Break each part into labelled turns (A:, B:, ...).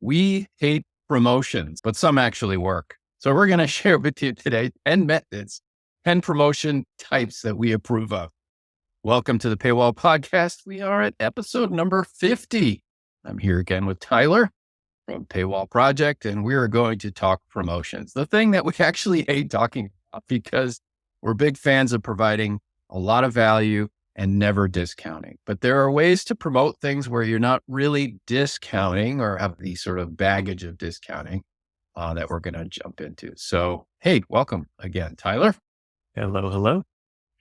A: We hate promotions, but some actually work. So we're going to share with you today 10 methods, 10 promotion types that we approve of. Welcome to the Paywall Podcast. We are at episode number 50. I'm here again with Tyler from Paywall Project, and we are going to talk promotions, the thing that we actually hate talking about because we're big fans of providing a lot of value and never discounting. But there are ways to promote things where you're not really discounting or have the sort of baggage of discounting that we're going to jump into. So, hey, welcome again, Tyler.
B: Hello, hello.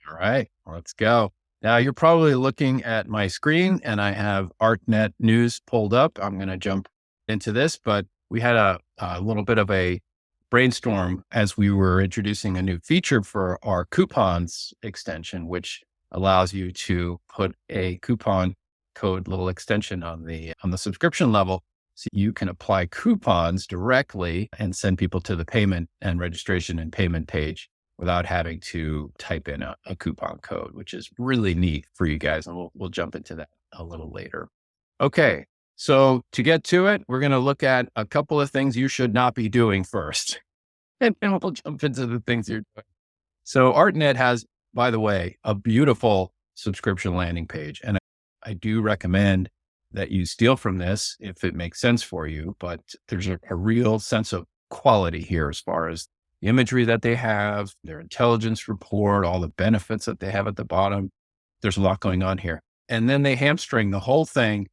A: All right, let's go. Now you're probably looking at my screen and I have ArtNet News pulled up. I'm going to jump into this, but we had a little bit of a brainstorm as we were introducing a new feature for our coupons extension, which allows you to put a coupon code little extension on the subscription level. So you can apply coupons directly and send people to the payment and registration and payment page without having to type in a coupon code, which is really neat for you guys. And we'll jump into that a little later. Okay. So to get to it, we're going to look at a couple of things you should not be doing first. And then we'll jump into the things you're doing. So ArtNet has, by the way, a beautiful subscription landing page. And I do recommend that you steal from this if it makes sense for you. But there's a real sense of quality here as far as the imagery that they have, their intelligence report, all the benefits that they have at the bottom. There's a lot going on here. And then they hamstring the whole thing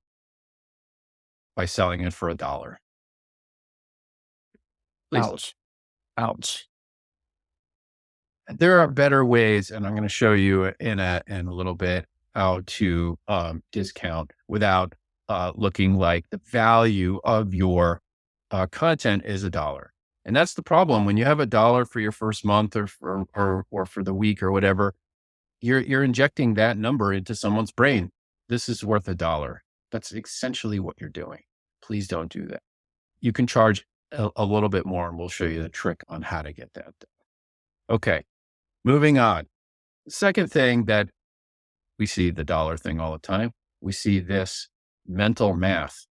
A: by selling it for $1. Please.
B: Ouch.
A: There are better ways, and I'm going to show you in a little bit how to discount without looking like the value of your content is $1. And that's the problem. When you have $1 for your first month or for the week or whatever, you're injecting that number into someone's brain. This is worth $1. That's essentially what you're doing. Please don't do that. You can charge a little bit more, and we'll show you the trick on how to get that done. Okay, moving on. The second thing that we see the dollar thing all the time. We see this mental math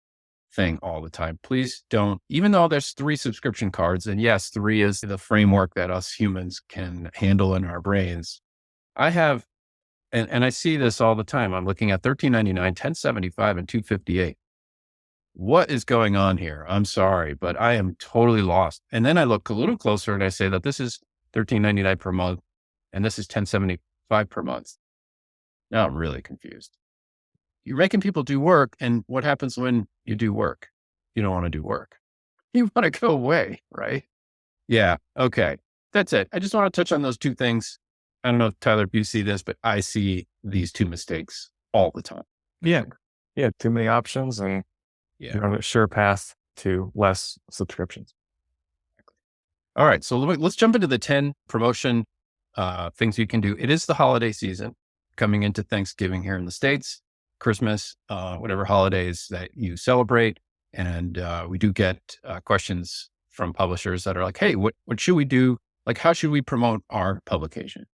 A: thing all the time. Please don't, even though there's 3 subscription cards, and yes, 3 is the framework that us humans can handle in our brains. I have, and I see this all the time. I'm looking at $13.99, $10.75, and $2.58. What is going on here? I'm sorry, but I am totally lost. And then I look a little closer and I say that this is $13.99 per month and this is $10.75 per month. Now I'm really confused. You're making people do work. And what happens when you do work? You don't want to do work. You want to go away, right? Yeah. Okay. That's it. I just want to touch on those 2 things. I don't know, Tyler, if you see this, but I see these 2 mistakes all the time.
B: Yeah. Too many options and you're on a sure path to less subscriptions.
A: All right. So let's jump into the 10 promotion things you can do. It is the holiday season coming into Thanksgiving here in the States, Christmas, whatever holidays that you celebrate. And we do get questions from publishers that are like, hey, what should we do? Like, how should we promote our publication?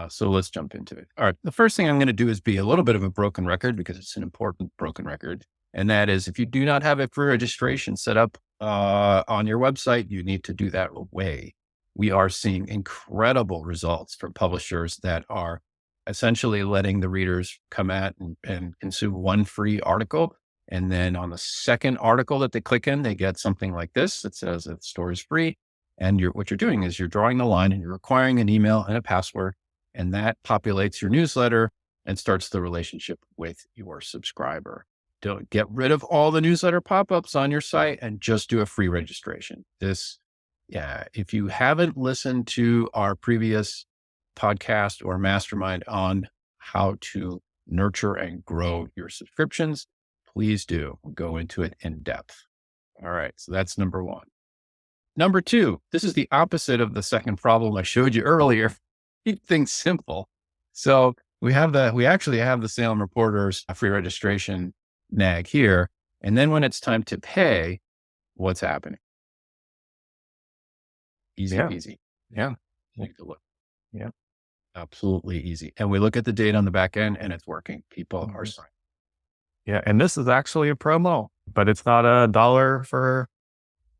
A: So let's jump into it. All right. The first thing I'm going to do is be a little bit of a broken record because it's an important broken record. And that is, if you do not have a free registration set up on your website, you need to do that away. We are seeing incredible results from publishers that are essentially letting the readers come at and consume 1 free article. And then on the second article that they click in, they get something like this that says that the store is free. And what you're doing is you're drawing the line and you're requiring an email and a password. And that populates your newsletter and starts the relationship with your subscriber. Don't get rid of all the newsletter pop-ups on your site and just do a free registration. If you haven't listened to our previous podcast or mastermind on how to nurture and grow your subscriptions, please do go into it in depth. All right. So that's number 1. Number 2, this is the opposite of the second problem I showed you earlier. Keep things simple. So we actually have the Salem Reporter's free registration nag here. And then when it's time to pay, what's happening? Easy peasy.
B: Yeah.
A: Take a look.
B: Yeah.
A: Absolutely easy. And we look at the data on the back end and it's working. People are signing.
B: Yeah. And this is actually a promo. but it's not $1 for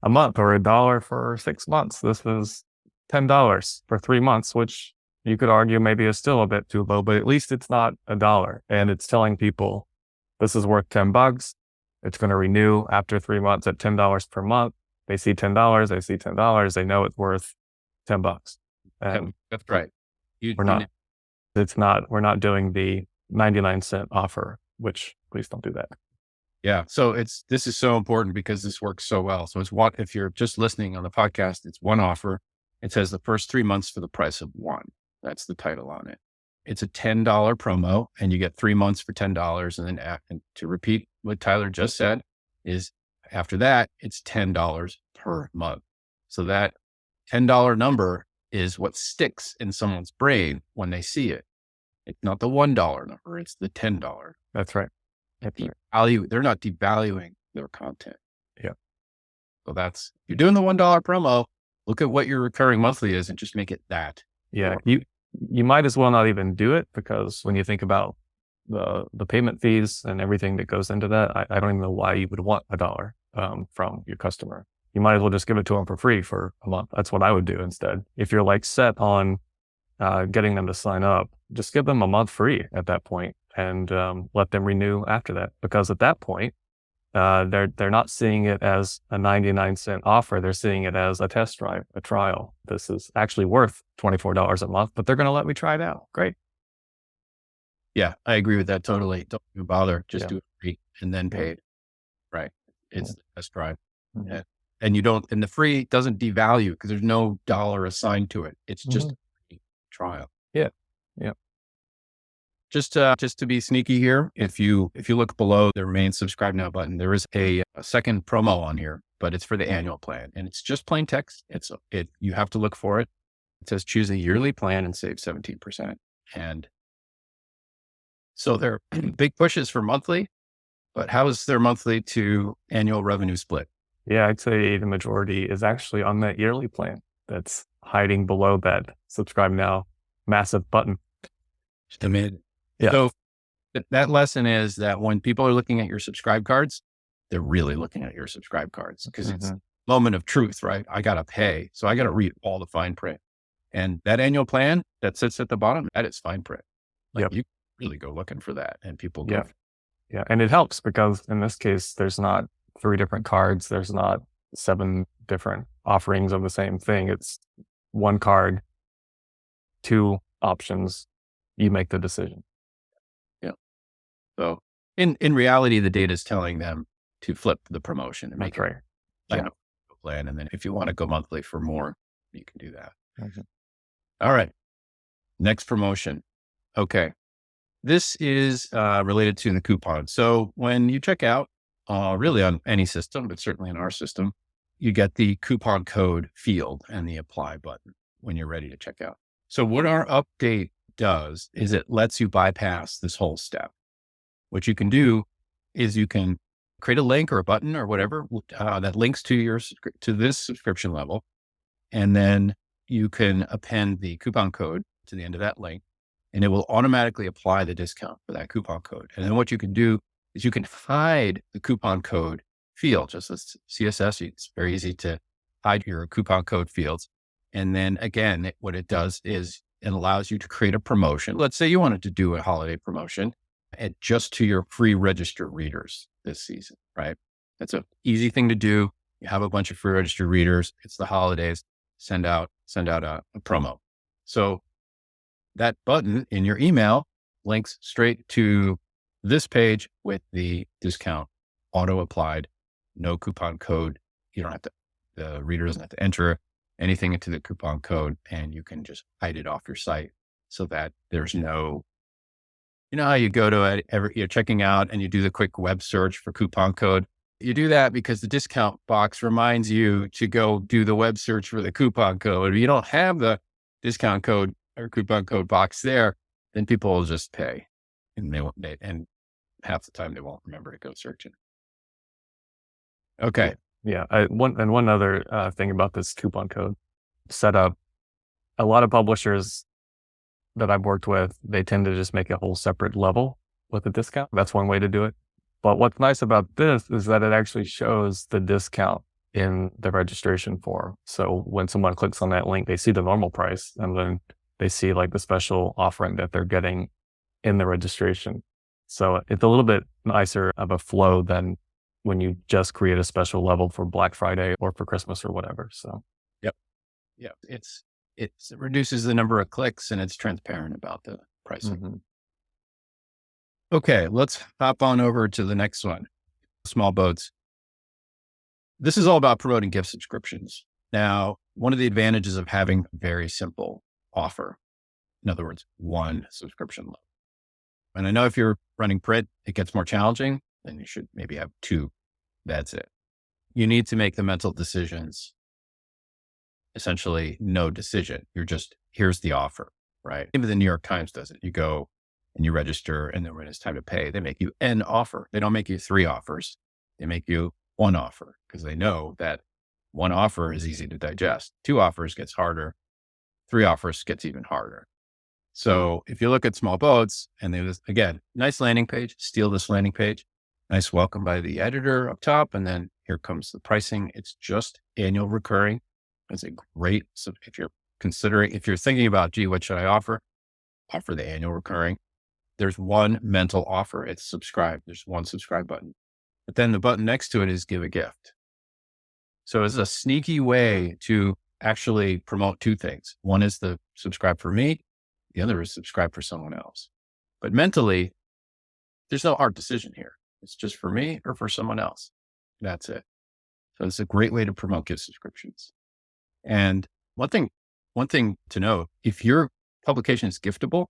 B: a month or $1 for 6 months. This is $10 for 3 months, which you could argue maybe is still a bit too low, but at least it's not $1. And it's telling people this is worth $10. It's going to renew after 3 months at $10 per month. They see $10, they see $10, they know it's worth $10. And
A: That's right.
B: we're not doing the 99-cent offer, which please don't do that.
A: Yeah. So this is so important because this works so well. So if you're just listening on the podcast, it's one offer. It says the first 3 months for the price of one. That's the title on it. It's a $10 promo and you get 3 months for $10. And then and to repeat what Tyler just said is after that, it's $10 per month. So that $10 number is what sticks in someone's brain when they see it. It's not the $1 number. It's the $10.
B: That's right.
A: They're not devaluing their content.
B: Yeah.
A: So you're doing the $1 promo. Look at what your recurring monthly is and just make it that.
B: Yeah. You might as well not even do it, because when you think about the payment fees and everything that goes into that, I don't even know why you would want $1 from your customer. You might as well just give it to them for free for a month. That's what I would do instead. If you're like set on getting them to sign up, just give them a month free at that point and let them renew after that. Because at that point, they're not seeing it as a 99-cent offer. They're seeing it as a test drive, a trial. This is actually worth $24 a month, but they're going to let me try it out. Great.
A: Yeah, I agree with that totally. Don't even bother. Just do it free and then paid. Right. It's the test drive. Mm-hmm. And the free doesn't devalue because there's no dollar assigned to it. It's just a free trial.
B: Yeah. Yeah.
A: Just to be sneaky here, if you look below the main subscribe now button, there is a second promo on here, but it's for the annual plan and it's just plain text. You have to look for it. It says choose a yearly plan and save 17%. And so there are big pushes for monthly, but how is their monthly to annual revenue split?
B: Yeah, I'd say the majority is actually on that yearly plan that's hiding below that subscribe now massive button.
A: Just a minute.
B: Yeah.
A: So that lesson is that when people are looking at your subscribe cards, they're really looking at your subscribe cards because it's a moment of truth, right? I got to pay. So I got to read all the fine print. And that annual plan that sits at the bottom, that is fine print. You really go looking for that and people go.
B: Yeah. And it helps because in this case, there's not 3 different cards. There's not 7 different offerings of the same thing. It's one card, 2 options. You make the decision.
A: Yeah. So in reality, the data is telling them to flip the promotion and make it a plan. And then if you want to go monthly for more, you can do that. Mm-hmm. All right. Next promotion. Okay. This is related to the coupon. So when you check out, really on any system, but certainly in our system, you get the coupon code field and the apply button when you're ready to check out. So what our update does is it lets you bypass this whole step. What you can do is you can create a link or a button or whatever that links to this subscription level. And then you can append the coupon code to the end of that link and it will automatically apply the discount for that coupon code. And then what you can do is you can hide the coupon code field, just as CSS. It's very easy to hide your coupon code fields. And then again, what it does is it allows you to create a promotion. Let's say you wanted to do a holiday promotion just to your free registered readers this season, right? That's an easy thing to do. You have a bunch of free registered readers. It's the holidays. Send out a promo. So that button in your email links straight to this page with the discount auto applied, no coupon code. You don't have to, the reader doesn't have to enter anything into the coupon code and you can just hide it off your site so that there's no, how you go to it, you're checking out and you do the quick web search for coupon code. You do that because the discount box reminds you to go do the web search for the coupon code. If you don't have the discount code or coupon code box there, then people will just pay and and half the time they won't remember to go searching. Okay.
B: Yeah. One other thing about this coupon code setup, a lot of publishers that I've worked with, they tend to just make a whole separate level with a discount. That's one way to do it. But what's nice about this is that it actually shows the discount in the registration form. So when someone clicks on that link, they see the normal price and then they see like the special offering that they're getting in the registration. So it's a little bit nicer of a flow than when you just create a special level for Black Friday or for Christmas or whatever. So,
A: Yep. Yep. It reduces the number of clicks and it's transparent about the pricing.
B: mhm.
A: Okay, let's hop on over to the next one. Small boats. This is all about promoting gift subscriptions. Now, one of the advantages of having a very simple offer, in other words, one subscription level. And I know if you're running print, it gets more challenging, then you should maybe have two. That's it. You need to make the mental decisions. Essentially, no decision. You're just, here's the offer, right? Even the New York Times does it. You go and you register, and then when it's time to pay, they make you an offer. They don't make you three offers. They make you one offer because they know that one offer is easy to digest. Two offers gets harder. Three offers gets even harder. So if you look at small boats and there's, again, nice landing page, steal this landing page, nice welcome by the editor up top. And then here comes the pricing. It's just annual recurring. It's a great, so if you're thinking about, gee, what should I offer? Offer the annual recurring. There's one mental offer. It's subscribe. There's one subscribe button, but then the button next to it is give a gift. So it's a sneaky way to actually promote two things. One is the subscribe for me. The other is subscribe for someone else. But mentally, there's no hard decision here. It's just for me or for someone else. That's it. So it's a great way to promote gift subscriptions. And one thing to know, if your publication is giftable,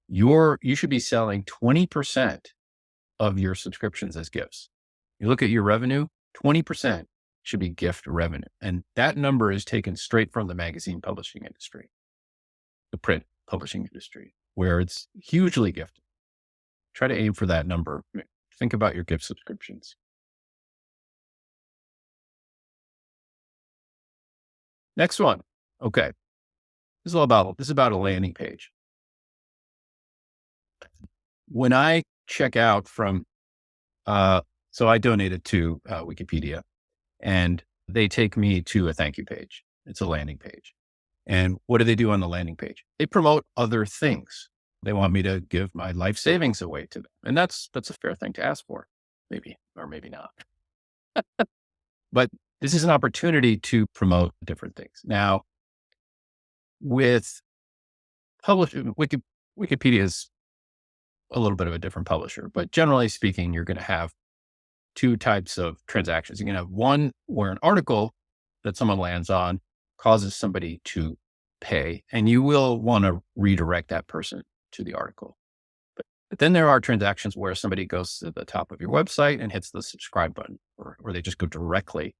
A: you should be selling 20% of your subscriptions as gifts. You look at your revenue, 20% should be gift revenue. And that number is taken straight from the magazine publishing industry, the print publishing industry, where it's hugely gifted. Try to aim for that number. Think about your gift subscriptions. Next one. Okay. This is about a landing page. When I check out from, so I donated to Wikipedia and they take me to a thank you page. It's a landing page. And what do they do on the landing page? They promote other things. They want me to give my life savings away to them. And that's a fair thing to ask for, maybe, or maybe not. But this is an opportunity to promote different things. Now, with Wikipedia is a little bit of a different publisher, but generally speaking, you're going to have two types of transactions. You're going to have one where an article that someone lands on causes somebody to pay, and you will want to redirect that person to the article. But then there are transactions where somebody goes to the top of your website and hits the subscribe button, or they just go directly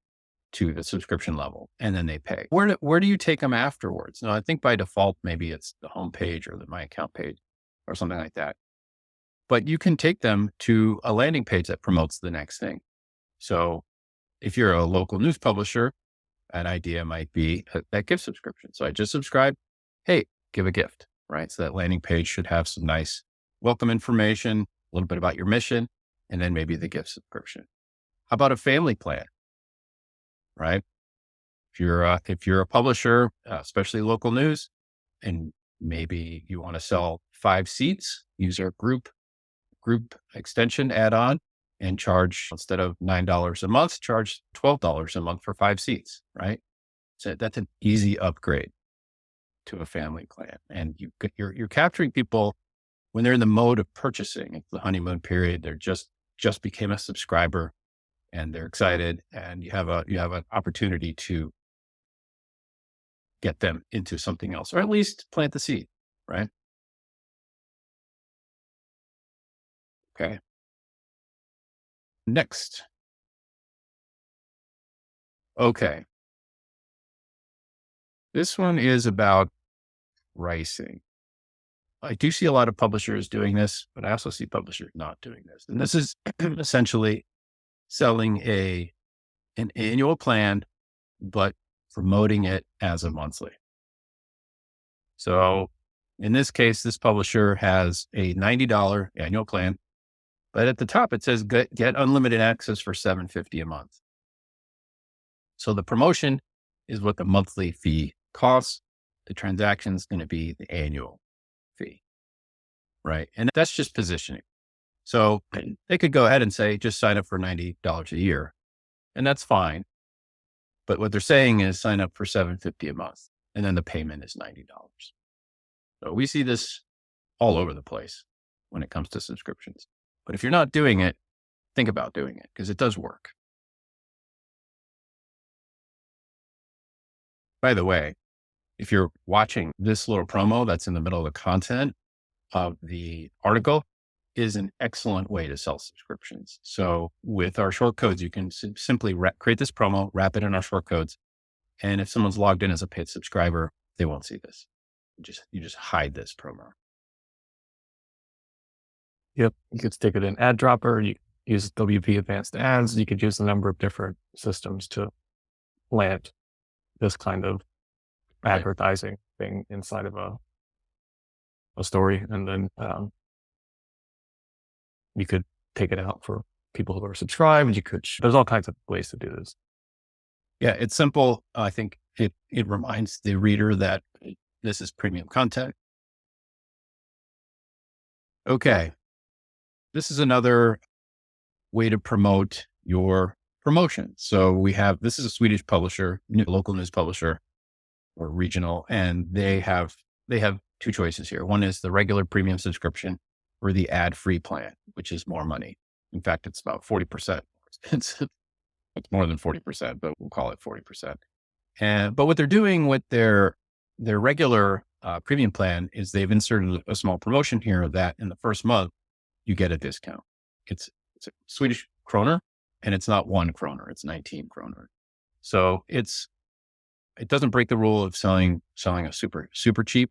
A: to the subscription level and then they pay. Where do you take them afterwards? Now, I think by default, maybe it's the home page or the My Account page or something like that. But you can take them to a landing page that promotes the next thing. So if you're a local news publisher, an idea might be that gift subscription. So I just subscribed. Hey, give a gift, right? So that landing page should have some nice welcome information, a little bit about your mission, and then maybe the gift subscription. How about a family plan, right? If you're a publisher, especially local news, and maybe you want to sell 5 seats, use our group extension add-on and charge, instead of $9 a month, charge $12 a month for 5 seats, right? So that's an easy upgrade to a family plan. And you're capturing people when they're in the mode of purchasing. It's the honeymoon period. They're just became a subscriber and they're excited, and you have an opportunity to get them into something else, or at least plant the seed, right? Okay. Next. Okay. This one is about pricing. I do see a lot of publishers doing this, but I also see publishers not doing this. And this is essentially selling an annual plan, but promoting it as a monthly. So in this case, this publisher has a $90 annual plan, But at the top, it says get unlimited access for $7.50 a month. So the promotion is what the monthly fee costs. The transaction is going to be the annual fee, right? And that's just positioning. So they could go ahead and say, just sign up for $90 a year, and that's fine. But what they're saying is sign up for $7.50 a month, and then the payment is $90. So we see this all over the place when it comes to subscriptions. But if you're not doing it, think about doing it because it does work. By the way, if you're watching this little promo that's in the middle of the content of the article, is an excellent way to sell subscriptions. So with our short codes, you can simply create this promo, wrap it in our short codes. And if someone's logged in as a paid subscriber, they won't see this. You just hide this promo.
B: Yep. You could stick it in ad dropper. You use WP advanced ads. You could use a number of different systems to plant this kind of advertising thing inside of a story. And then you could take it out for people who are subscribed. There's all kinds of ways to do this.
A: Yeah, it's simple. I think it reminds the reader that this is premium content. Okay. This is another way to promote your promotion. So this is a Swedish publisher, local news publisher or regional, and they have two choices here. One is the regular premium subscription or the ad-free plan, which is more money. In fact, it's about 40%. It's more than 40%, but we'll call it 40%. But what they're doing with their regular premium plan is they've inserted a small promotion here that in the first month, you get a discount. It's a Swedish kroner, and it's not 1 kroner, it's 19 kroner. So it doesn't break the rule of selling a super cheap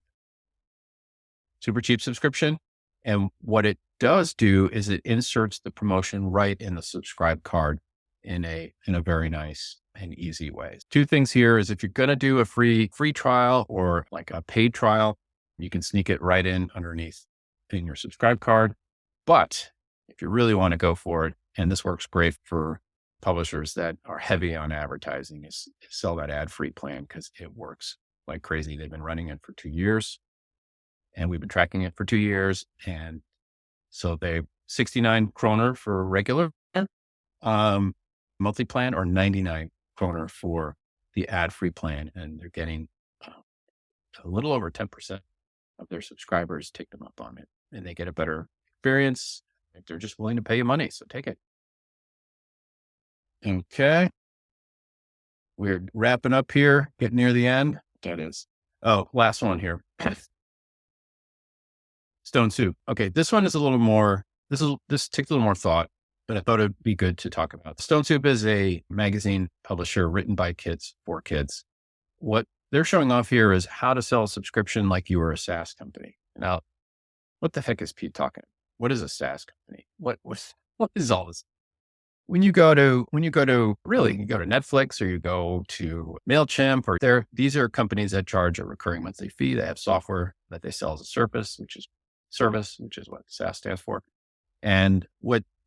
A: subscription. And what it does do is it inserts the promotion right in the subscribe card in a very nice and easy way. Two things here is if you're going to do a free trial or like a paid trial, you can sneak it right in underneath in your subscribe card. But if you really want to go for it, and this works great for publishers that are heavy on advertising, is sell that ad-free plan because it works like crazy. They've been running it for 2 years and we've been tracking it for 2 years. And so they 69 kroner for regular monthly plan or 99 kroner for the ad-free plan. And they're getting a little over 10% of their subscribers take them up on it, and they get a better experience if they're just willing to pay you money. So take it. Okay. We're wrapping up here, getting near the end. That is. Oh, last one here. Stone Soup. Okay. This one is a little more, this takes a little more thought, but I thought it'd be good to talk about. Stone Soup is a magazine publisher written by kids for kids. What they're showing off here is how to sell a subscription like you were a SaaS company. Now, what the heck is Pete talking? What is a SaaS company? What is all this? When you go to Netflix or you go to MailChimp or these are companies that charge a recurring monthly fee. They have software that they sell as a service, which is what SaaS stands for. And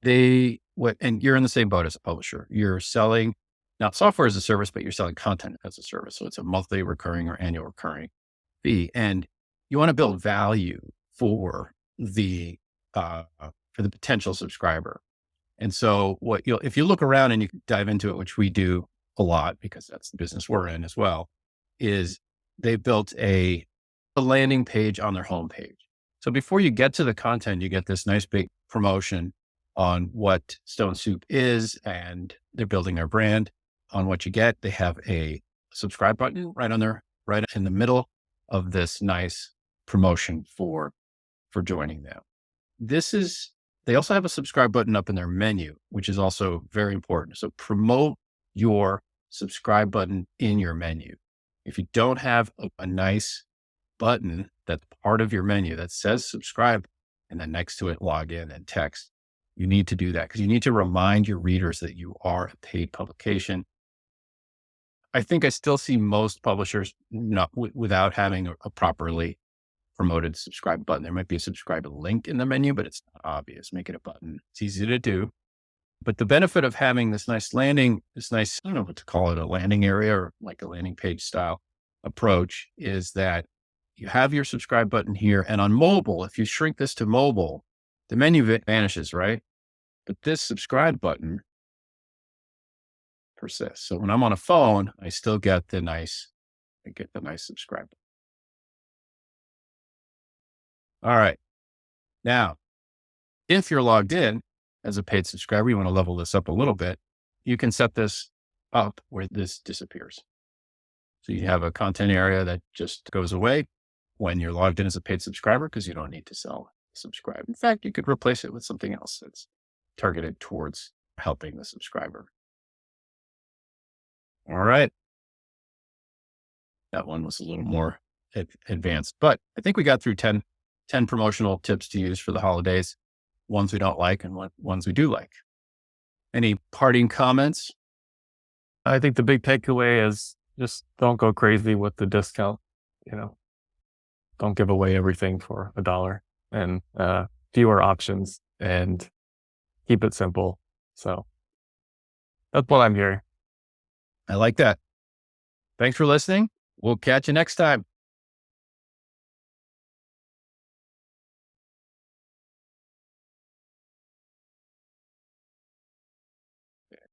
A: and you're in the same boat as a publisher. You're selling not software as a service, but you're selling content as a service. So it's a monthly recurring or annual recurring fee. And you want to build value for the potential subscriber. And so if you look around and you dive into it, which we do a lot because that's the business we're in as well, is they built a landing page on their homepage. So before you get to the content, you get this nice big promotion on what Stone Soup is, and they're building their brand on what you get. They have a subscribe button right in the middle of this nice promotion for joining them. They also have a subscribe button up in their menu, which is also very important. So promote your subscribe button in your menu. If you don't have a nice button that's part of your menu that says subscribe, and then next to it, log in and text, you need to do that because you need to remind your readers that you are a paid publication. I think I still see most publishers not without having a properly promoted subscribe button. There might be a subscribe link in the menu, but it's not obvious. Make it a button. It's easy to do. But the benefit of having this nice, I don't know what to call it, a landing area or like a landing page style approach, is that you have your subscribe button here. And on mobile, if you shrink this to mobile, the menu vanishes, right? But this subscribe button persists. So when I'm on a phone, I still get the nice subscribe. All right. Now, if you're logged in as a paid subscriber, you want to level this up a little bit, you can set this up where this disappears. So you have a content area that just goes away when you're logged in as a paid subscriber because you don't need to subscribe. In fact, you could replace it with something else that's targeted towards helping the subscriber. All right. That one was a little more advanced, but I think we got through 10 promotional tips to use for the holidays, ones we don't like and ones we do like. Any parting comments?
B: I think the big takeaway is just don't go crazy with the discount. Don't give away everything for $1, and fewer options, and keep it simple. So that's what I'm hearing.
A: I like that. Thanks for listening. We'll catch you next time.